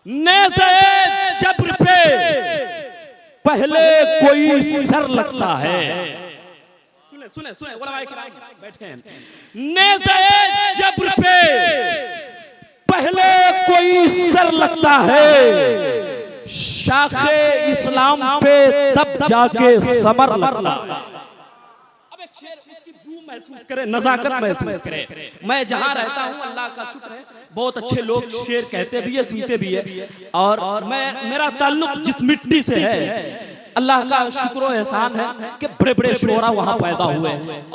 नेज़े जब्र पे पहले कोई सर लगता है। सुने सुने सुने उलमाए किराम बैठे हैं। नेज़े जब्र पे पहले कोई सर लगता है, शाखे इस्लाम पे तब जाके समर लगता है। अब एक शेर उसकी रूह महसूस करे, नजाकत महसूस करे। मैं जहां रहता हूं अल्लाह का शुक्र है बहुत अच्छे लोग शेर कहते भी है, सुनते भी है। और मेरा ताल्लुक जिस मिट्टी से है अल्लाह का शुक्र और एहसान है कि बड़े बड़े शोरा वहां पैदा हुए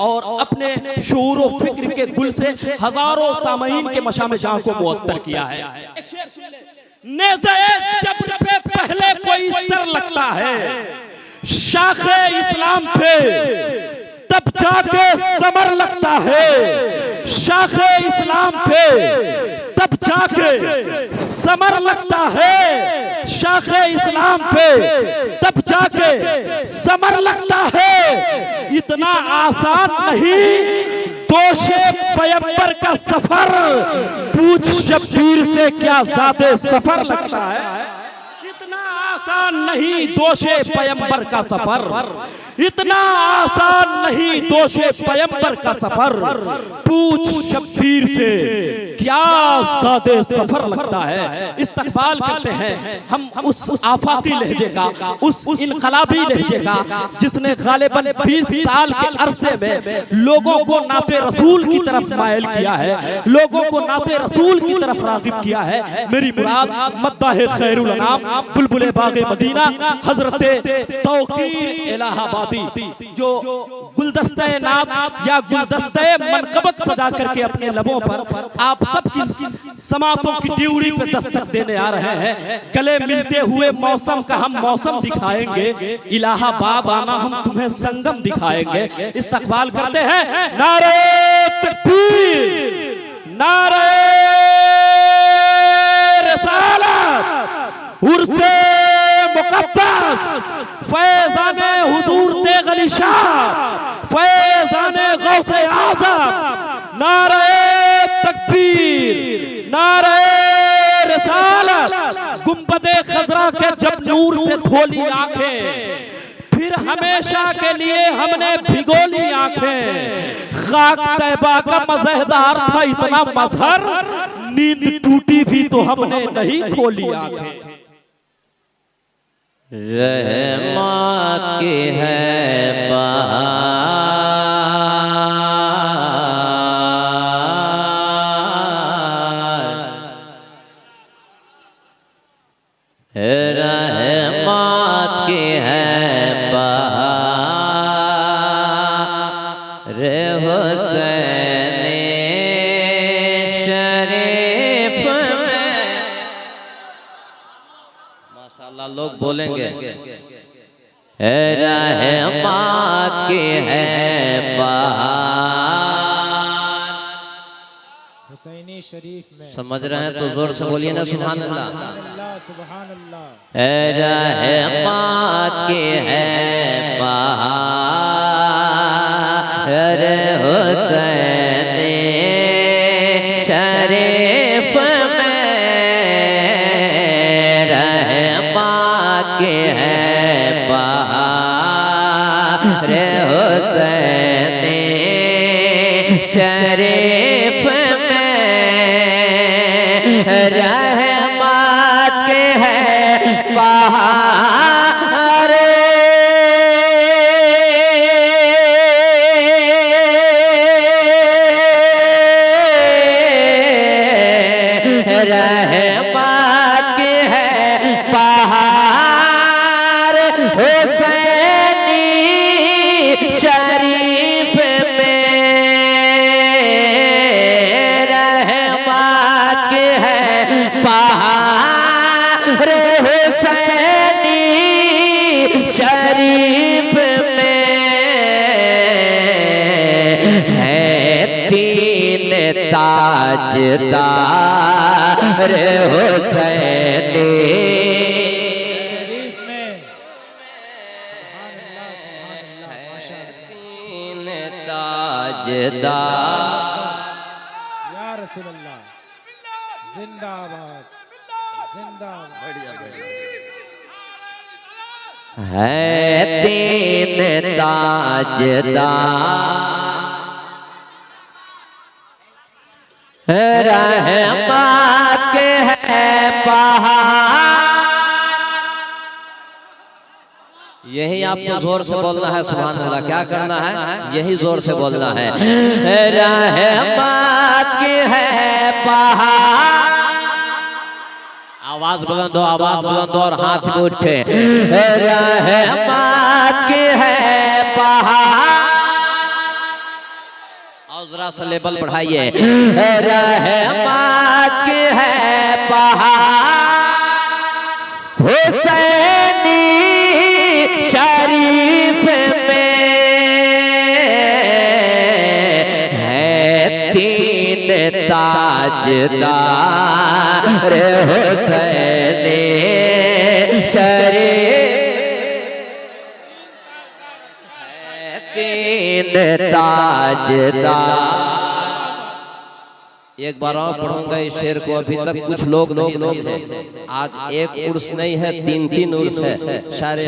और अपने शऊर व फिक्र के गुल से हजारों सामईन के मशामे जहां को मुअत्तर किया है। एक शेर सुन ले। नेज़े जब्र पे पहले कोई सर लगता है, शाखे इस्लाम पे तब जाके समर लगता है। शाखे इस्लाम पे तब जाके समर लगता है, शाखे इस्लाम पे तब जाके समर लगता है। इतना आसान नहीं दोषे पैगंबर का सफर, पूछ शब्बीर से क्या ज़्यादा सफर लगता है। इतना आसान नहीं दोषे पैगंबर का सफर, इतना आसान नहीं दोषे पैगंबर का सफर, पूछ शब्बीर से क्या ज़्यादा सफर लगता है। इस्तकबाल करते हैं हम उस आफाती लहजे का, उस इनकलाबी लहजे का जिसने गालिबन 20 साल के अरसे में लोगों को नाते रसूल की तरफ मायल किया है, लोगों को नाते रसूल की तरफ रागिब किया है। मेरी मुराद मद्दाह खैरुल अनाम बुलबुल बाग़े मदीना हजरते तौकीर इलाहाबादी जो गुलदस्ते नाम या गुलदस्ते मनकबत सजा करके अपने लबों पर आप सबकी समातों की ड्यूटी पे दस्तक देने आ रहे हैं। गले मिलते हुए मौसम का हम मौसम दिखाएंगे, इलाहाबाद आना हम तुम्हें संगम दिखाएंगे। इस्तकबाल करते हैं नारे तकबीर, नारे रिसालत, उर्से मुक़द्दस, फैज़ाने हुजूर तेगली शाह, फैज़ाने गौसे आज़म, नारे तकबीर, नारे रिसालत। गुंबदे खजरा के जब नूर से खोली आंखें, फिर हमेशा के लिए हमने भिगोली आंखें। खाक तैबा का मज़हदार था इतना मजहर, नींद टूटी भी तो हमने नहीं खोली आंखें। रहमत की है बहार, रहमत की है बहार, हुसैन शरीफ में माशाअल्लाह लोग बोलेंगे रहमत की है बहार। हुसैनी शरीफ में समझ रहे हैं तो जोर से बोलिए ना सुभान अल्लाह। सुभान अल्लाह। रहमत की है बहार, हुसैन शरीफ में रहमत की है बहार, हुसैन शरीफ में रहमत की है बहार। रहमत की है बहार, हुसैनी शरीफ में रहमत की है बहार, हुसैनी शरीफ में है तीन ताजदार हुसैनी शरीफ में। सुभान अल्लाह, सुभान अल्लाह, माशाअल्लाह। तीन ताजदार या रसूल अल्लाह जिंदाबाद जिंदाबाद है तीन ताजदार रहमत है पहाड़। यही आपको जोर से बोलना है सुभान अल्लाह। क्या करना है? यही जोर से बोलना है। रहमत है पहाड़। आवाज बुलंद हो, आवाज बुलंद हो और हाथ में उठे। रहमत है पहाड़। और जरा सा लेवल बढ़ाइए। रहमत है पहाड़ हुसैनी शरीफ में है तीन ताजदार हुसैनी शरीफ है तीन ताजदार। एक बार और पढ़ूंगा इस शेर को। अभी तक कुछ लोग नहीं समझे। आज एक उर्स नहीं है, तीन तीन उर्स है। सारे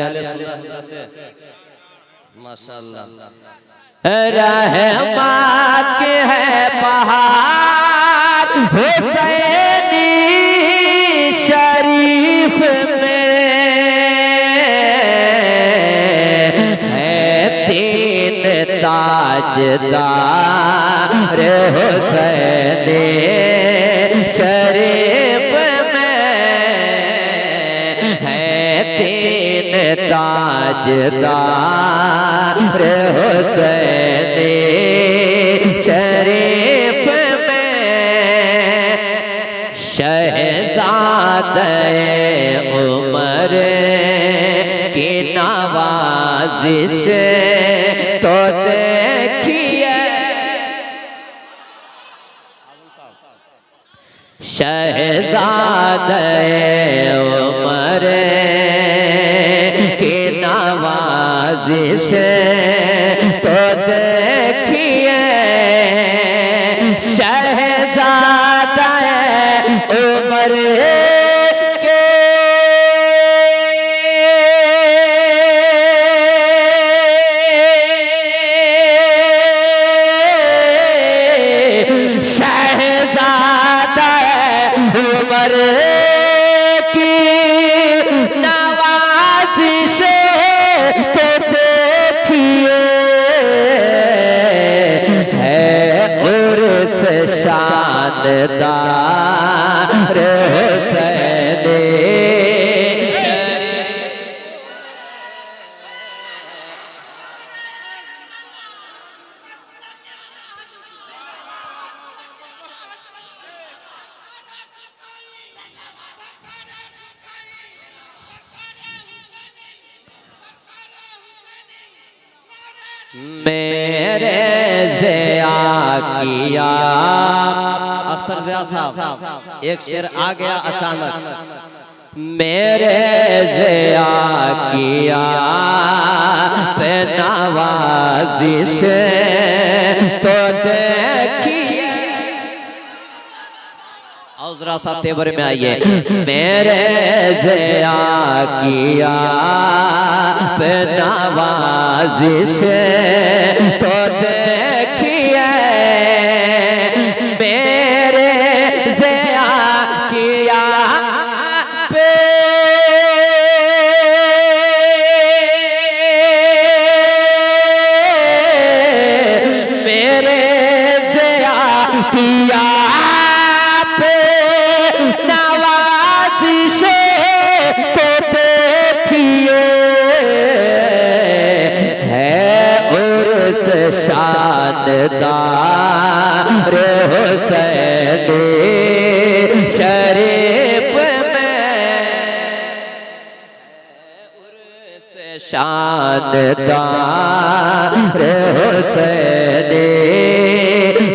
माशाअल्लाह। रहमत है पहाड़ हुसैनी शरीफ में है तीन ताजदार हुसैनी शरीफ में है तीन ताजदार हुसैनी शरीफ में शहजादे उमर की नवाजिश तो देखिए। शहजादे उमर की नवाजिश तो देखिए। शहजादे उमर के शहजादे उमर की नवाजिश तो देखिए। है उर्स शानदार हुसैनी मेरे ज़िया किया। अख्तर ज़िया साहब एक शेर आ गया अचानक। मेरे ज़िया किया पे नवाजिश तो देखिए। और जरा सा तेवर में आइए। मेरे ज़िया किया पे नवाजिश तो देखिए। मेरे ज़िया किया पे मेरे ज़िया किया पे नवाजिश तो देखिए। शानदार हुसैनी शरीफ में उर्स शानदार हुसैनी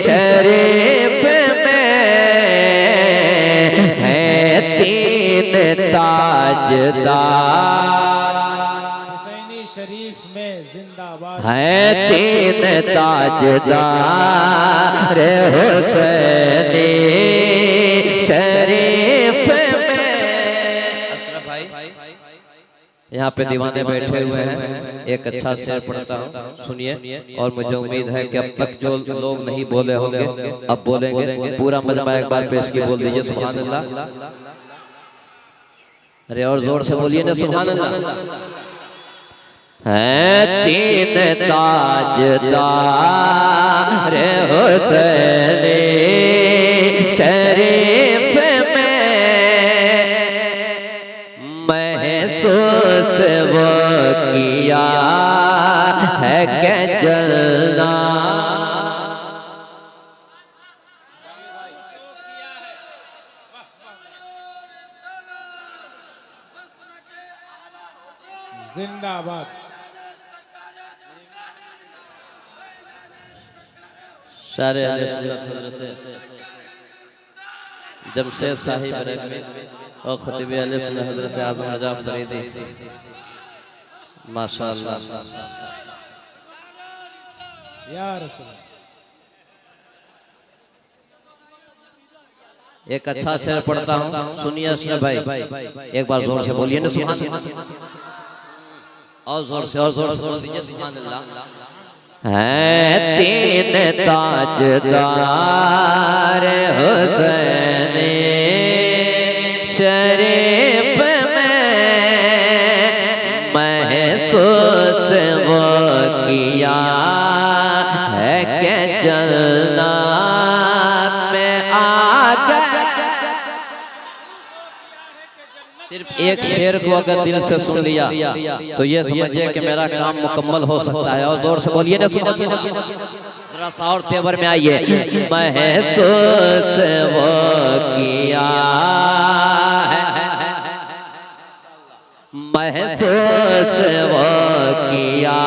शरीफ में है तीन ताजदार हुसैनी शरीफ में जिंदाबाद है तीन ताजदार हुसैनी शरीफ में यहाँ पे दीवाने बैठे हुए हैं। एक अच्छा शेर पढ़ता हूँ, सुनिए। और मुझे उम्मीद है कि अब तक जो लोग नहीं बोले होंगे अब बोलेंगे। पूरा मजमा एक बार पेश की बोल दीजिए सुभान अल्लाह। अरे और जोर से बोलिए ना सुभान अल्लाह। है तीन ताजदार हुसैन शरीफ में महसूस वो किया है कि जलना। जिंदाबाद। सारे जमशेद साहिब और खतीब अहले सुन्नत हजरत आज़म रजा फरीदी माशाअल्लाह। या रसूल। एक अच्छा शेर पढ़ता हूँ, सुनिए अशरफ भाई। एक बार जोर से बोलिए ना सुभान अल्लाह। और जोर से बोल दीजिए सुभान अल्लाह। है तीन ताजदार हुसैन शरीफ में महसूस वो किया है कि जलना में आ गए। सिर्फ एक शेर को अगर दिल से सुन लिया तो ये समझिए कि मेरा काम मुकम्मल हो सकता है। और जोर से बोलिए ना जरा सा और तेवर में आइए। महसूस वो किया है, महसूस वो किया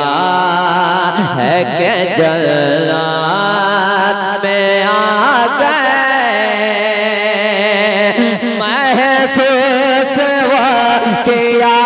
है कि जन्नत में आ गए। महसूस वो किया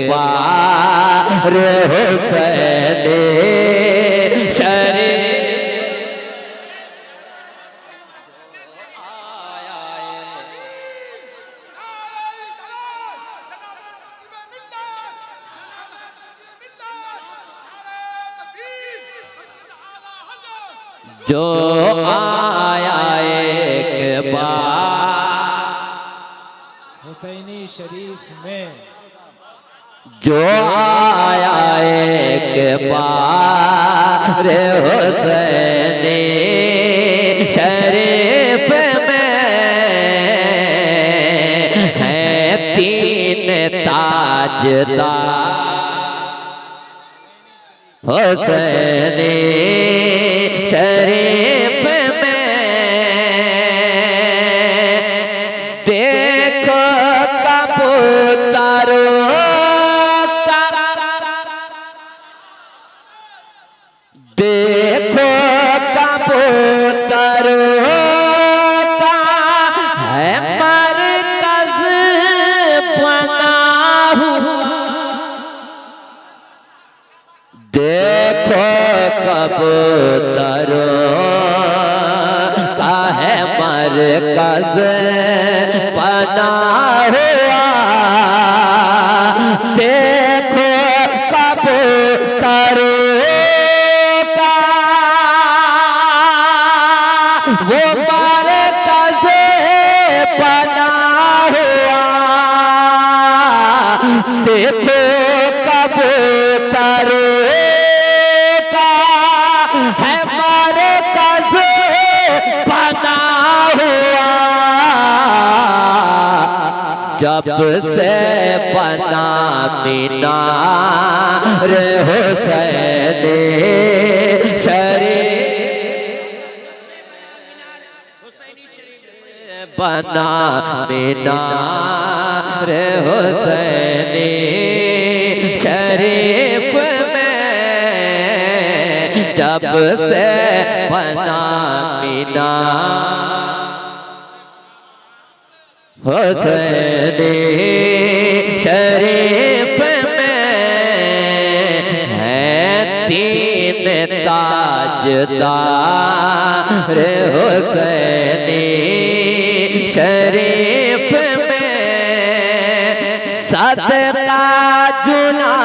बार हुसैन शरीफ जो आया एक बार हुसैनी शरीफ में, जो आया एक बार हुसैनी शरीफ में है तीन ताजदार हुसैनी शरीफ में। देखो कबूतरों देखो कबूतरों का है मरकज बना हुआ। देखो कबूतरों का है मरकज बना हुआ। देखो कबूतरों वो मरकज बना हुआ। देखो कबूतरों का है मरकज बना हुआ। जब से बना मीनार हुसैन शरीफ बना मीनार हुसैनी शरीफ में, जब से बना मीनार हुसैनी शरीफ में, है तीन ताजदार हुसैनी शरीफ में, सदका जुना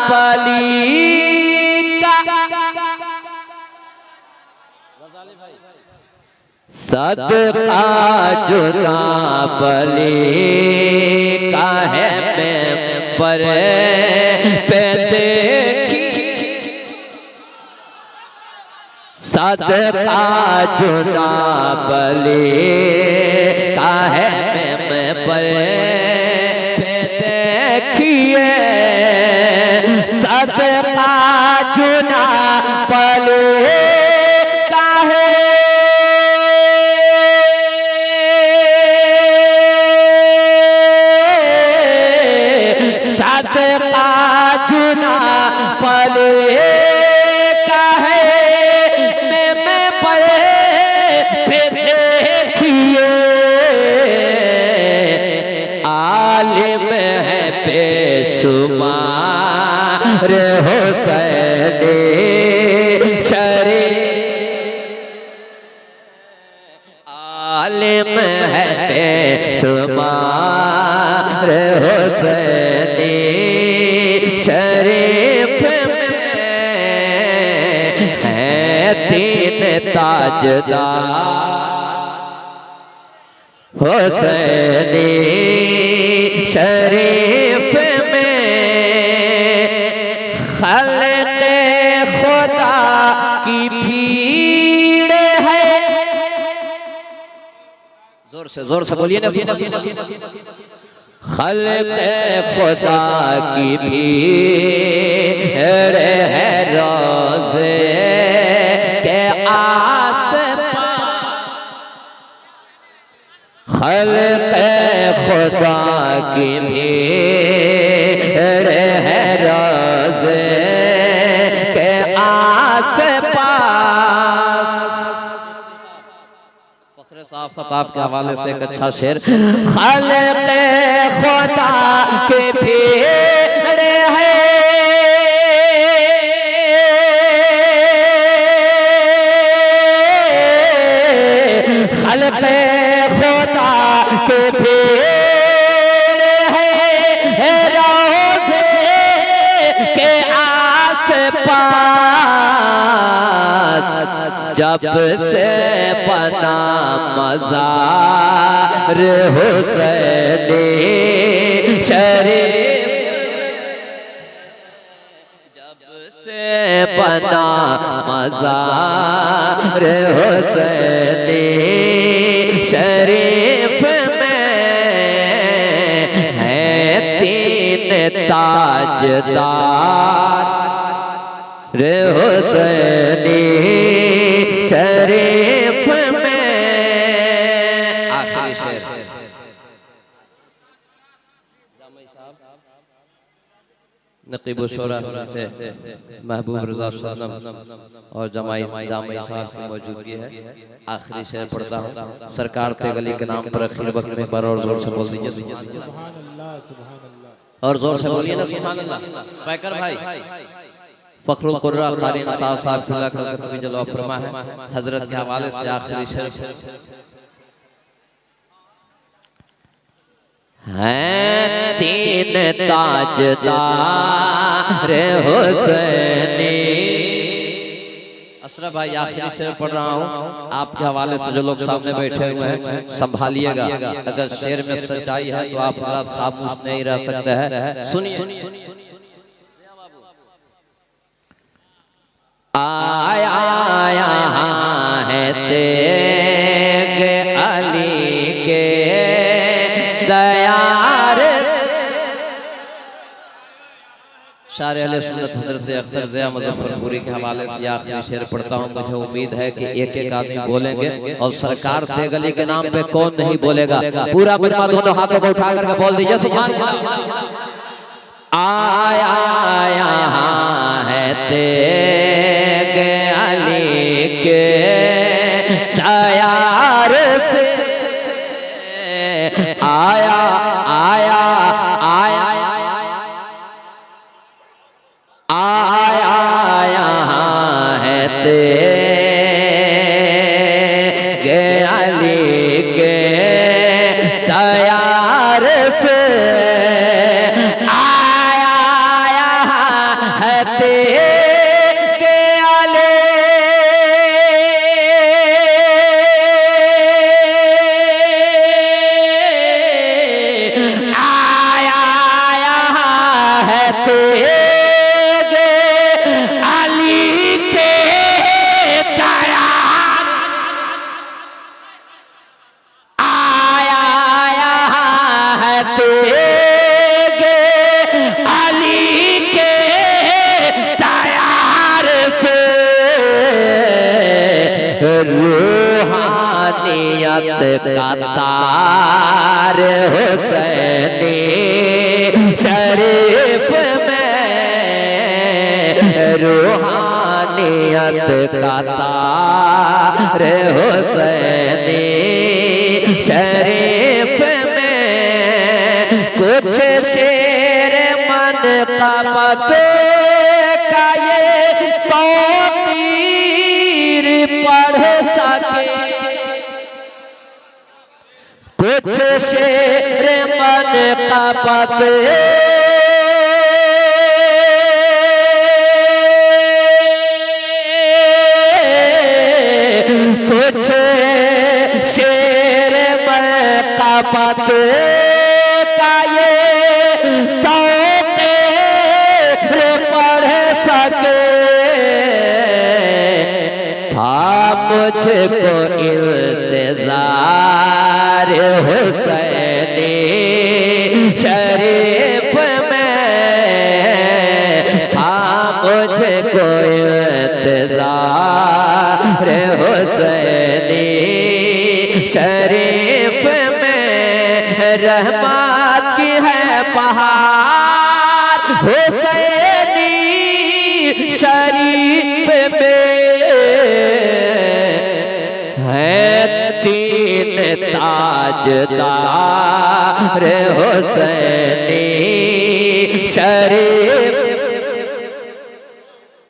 बली का, सदका जुना बली का है मेंबर पे देखी, सदका जुना बली का है मेंबर पे देखिए, सदका जुना बली का है सदका जुना बली का है मैं पर देखिए, आलिम है बेशुमार हुसैनी शरीफ, आलिम है बेशुमार हुसैनी शरीफ में, है तीन ताजदार हुसैनी शरीफ में, खल्क़े खुदा की भीड़ है, जोर से बोलिए ना, खल्क़े खुदा की भीड़ है रोज़े के आस-पास, खल्क़े खुदा की भीड़ है रोज़े के आस-पास। फ़ख्र साफ़त आपके हवाले से एक अच्छा शेर, खल्क़े खुदा की भीड़ है खल्क़े खुदा की भीड़ है रोज़े के आस-पास, जब से बना मज़ार हुसैनी शरीफ, जब से बना मज़ार हुसैनी शरीफ में, है तीन ताजदार हुसैनी शरीफ में। आखिरी शेर, नकीब शुरा महबूब रज़ा सनम और जमाई जामई साहब की मौजूदगी है। आखिरी शेर पढ़ता हूँ, सरकार ते गली के नाम पर आखिर वक्त में पर और जोर से बोल दीजिए सुभान अल्लाह, सुभान अल्लाह, और जोर से बोलिए ना सुभान अल्लाह। पैकर भाई फ़ख्रुल कुर्रा क़ारी नसाब साहब कलकत्ता जलवा फरमा है, हजरत के हवाले से आखिरी शेर है, तीन ताजदार हुसैनी। अशरफ भाई आखिरी शेर पढ़ रहा हूँ आपके हवाले से, जो लोग सामने बैठे हुए हैं संभालिएगा, अगर शेर में सच्चाई है तो आप खामोश नहीं रह सकते हैं, सुनिए। आया है तेग अली के दयार, शारे अहले सुन्नत हजरत अख्तर ज़िया मुज़फ्फरपुरी के हवाले से आखिरी शेर पढ़ता हूँ। मुझे उम्मीद है कि एक एक आदमी बोलेंगे और सरकार तेगली के नाम पे कौन नहीं बोलेगा। पूरा मजमा दोनों हाथों को उठा करके बोल दीजिए सुभान अल्लाह। आया यहाँ है तेगली के तैयार से आया आया आया आया यहाँ है तेगली के तैयार से आया यहाँ है रूहानियत का तार हुसैनी शरीफ में, रूहानियत का तार हुसैनी शरीफ में कुछ शेर मन का पते का ये तो पढ़ सके, कुछ शेर मन का पते कुछ शेर मन का पते का ये तो पढ़ सके। मुझको इंतजार हुसैनी शरीफ में था, मुझको इंतजार हुसैनी शरीफ में। रहमत की है बहार हुसैनी शरीफ में, तीन ताजदार हुसैनी